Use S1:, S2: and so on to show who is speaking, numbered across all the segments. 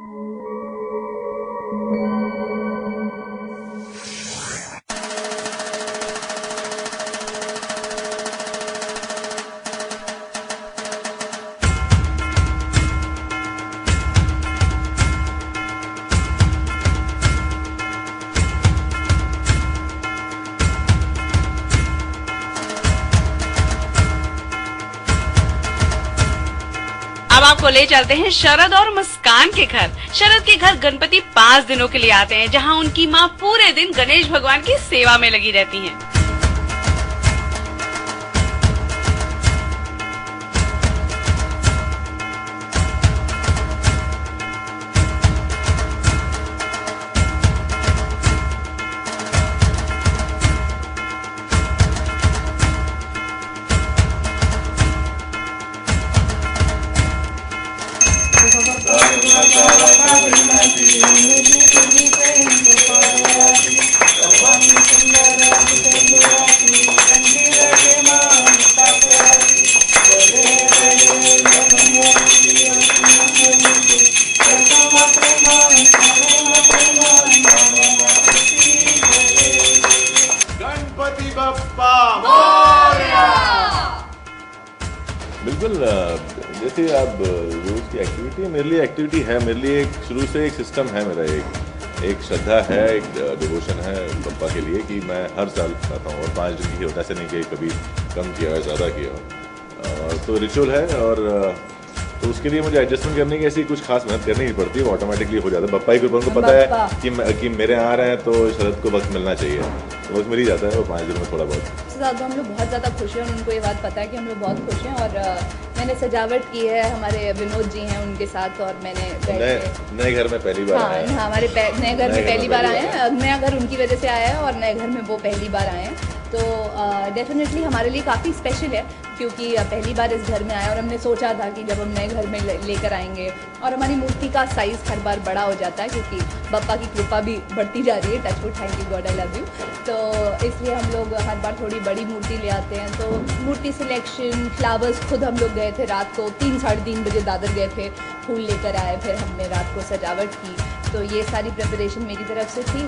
S1: अब आपको ले चलते हैं शरद और मुस्कान के घर। शरद के घर गणपति 5 दिनों के लिए आते हैं, जहां उनकी मां पूरे दिन गणेश भगवान की सेवा में लगी रहती हैं।
S2: गणपति बप्पा बिल्कुल। जैसे आप रोज की एक्टिविटी, मेरे लिए एक्टिविटी है, मेरे लिए एक शुरू से एक सिस्टम है, मेरा एक श्रद्धा है, एक डिवोशन है बप्पा के लिए कि मैं हर साल आता हूँ और 5 दिन की होता, ऐसे नहीं कि कभी कम किया हो, ज़्यादा किया हो। तो रिचुअल है और तो उसके लिए मुझे एडजस्टमेंट करने की ऐसी कुछ खास मेहनत करनी नहीं पड़ती, वो ऑटोमेटिकली हो जाता है। बप्पा ही कृपा, उनको पता है कि मेरे आ रहे हैं तो शरद को वक्त मिलना चाहिए, तो वक्त मिल ही जाता है वो 5 दिन में थोड़ा बहुत।
S3: ज़्यादा हम लोग बहुत ज़्यादा खुश हैं और उनको ये बात पता है कि हम लोग बहुत खुश हैं। और मैंने सजावट की है, हमारे विनोद जी हैं उनके साथ, और मैंने
S2: नए घर में पहली बार आए हैं।
S3: हमारे नए घर में पहली बार आए हैं। नया घर उनकी वजह से आया है और नए घर में वो पहली बार आए हैं। तो डेफिनेटली हमारे लिए काफ़ी स्पेशल है, क्योंकि पहली बार इस घर में आए और हमने सोचा था कि जब हम नए घर में लेकर आएंगे, और हमारी मूर्ति का साइज़ हर बार बड़ा हो जाता है क्योंकि बप्पा की कृपा भी बढ़ती जा रही है। Touch wood, thank you God, I love you. तो इसलिए हम लोग हर बार थोड़ी बड़ी मूर्ति ले आते हैं। तो मूर्ति सिलेक्शन, फ्लावर्स, खुद हम लोग गए थे रात को 3-3:30 बजे दादर गए थे, फूल लेकर आए, फिर हमने रात को सजावट की। तो ये सारी प्रिपरेशन मेरी तरफ से थी।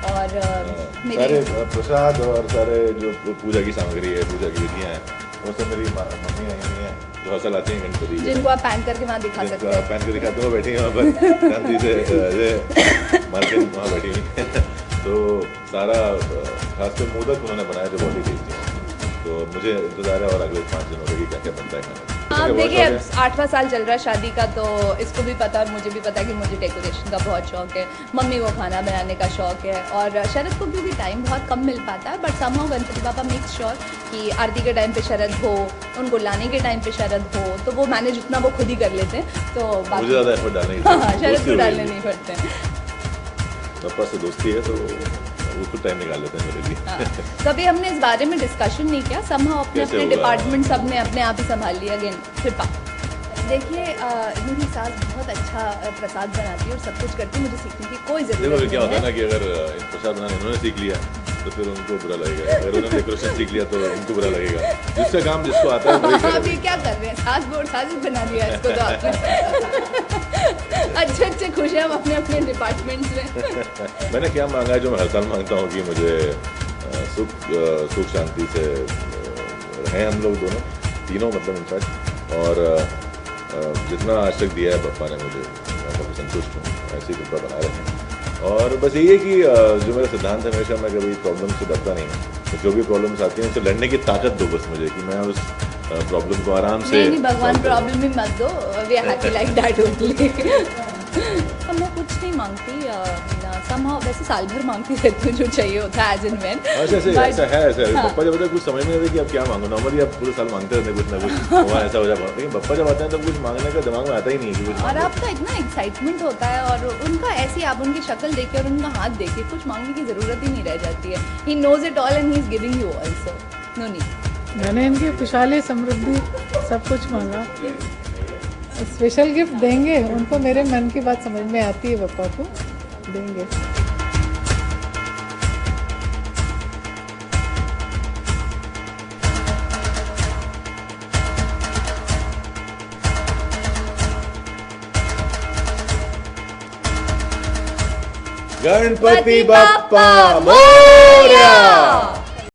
S3: और
S2: सारे प्रसाद और सारे जो पूजा की सामग्री है, पूजा की विधियाँ हैं, वो सब मेरी मम्मी आई हुई हैं जो हर साल आती हैं गणपति,
S3: जिनको आप पहन करके वहाँ दिखा सकते हैं।
S2: पहन कर दिखाते हैं, वो बैठी हैं वहाँ पर शांति से मार्केट वहाँ बैठी हुई हैं। तो सारा खासकर मोदक उन्होंने बनाया जो बहुत ही टेस्टी है। तो मुझे इंतजार है और अगले 5 दिनों के लिए क्या क्या बनता है खाना।
S3: हाँ देखिए, 8वां साल चल रहा है शादी का, तो इसको भी पता और मुझे भी पता है कि मुझे डेकोरेशन का बहुत शौक है, मम्मी को खाना बनाने का शौक है, और शरद को क्योंकि टाइम बहुत कम मिल पाता है, बट समहाउ गणपति पापा मेक्स श्योर कि आरती के टाइम पे शरद हो, उनको लाने के टाइम पे शरद हो, तो वो मैनेज उतना वो खुद ही कर लेते हैं। तो
S2: मुझे ज़्यादा एफर्ट डालने की
S3: हाँ, शरद को डालने नहीं पड़ते हैं।
S2: पापा से दोस्ती है तो वो कुछ टाइम निकाल लेते हैं मेरे लिए।
S3: कभी हमने इस बारे में डिस्कशन नहीं किया, समहाउ अपने डिपार्टमेंट सब ने अपने आप ही संभाल लिया। अगेन कृपा, देखिए मेरी सास बहुत अच्छा प्रसाद बनाती है और सब कुछ करती है, मुझे सीखने की कोई जरूरत नहीं है।
S2: क्या होता है ना कि अगर प्रसाद बनाना उन्होंने सीख लिया तो फिर उनको बुरा लगेगा, अगर उन्होंने डेकोरेशन सीख लिया तो उनको बुरा लगेगा। जिसका काम जिसको आता है वही
S3: आप ये क्या कर रहे हैं, सास बोर्ड साजिश बना दिया इसको तो आपने। अच्छे खुश हैं हम अपने अपने डिपार्टमेंट्स में।
S2: मैंने क्या मांगा है जो मैं हर साल मांगता हूँ कि मुझे सुख शांति से रहें हम लोग दोनों, तीनों मतलब इनफैक्ट, और जितना आज तक दिया है बप्पा ने मुझे, मैं काफ़ी संतुष्ट हूँ, ऐसी कृपा बना रहे हैं। और बस यही है कि जो मेरा सिद्धांत है, हमेशा मैं कभी प्रॉब्लम से डरता नहीं हूँ, तो जो भी प्रॉब्लम्स आती हैं उससे लड़ने की ताकत दो बस मुझे, कि मैं उस प्रॉब्लम को आराम से
S3: नहीं भगवान प्रॉब्लम भी मत दो, we are happy like that only. अब मैं कुछ नहीं मांगती, समहाउ वैसे साल भर मांगती रहती हूँ जो चाहिए होता है एज एंड व्हेन।
S2: ऐसा है पप्पा जब आता है कुछ समझ में नहीं आता कि अब क्या मांगो, नॉर्मली आप पूरे साल मांगते रहते कुछ ना कुछ, वहाँ ऐसा हो जाता है, लेकिन पप्पा जब आते हैं तब कुछ मांगने का दिमाग में आता ही नहीं है।
S3: और आपका इतना एक्साइटमेंट होता है, और उनका ऐसी आप उनकी शक्ल देखिए और उनका हाथ देखिए, कुछ मांगने की जरूरत ही नहीं रह जाती है। He knows it all and he is giving you also, no need.
S4: मैंने इनकी खुशहाली, समृद्धि, सब कुछ मांगा। स्पेशल गिफ्ट देंगे उनको, मेरे मन की बात समझ में आती है, पापा को देंगे।
S2: गणपति बप्पा मोरया।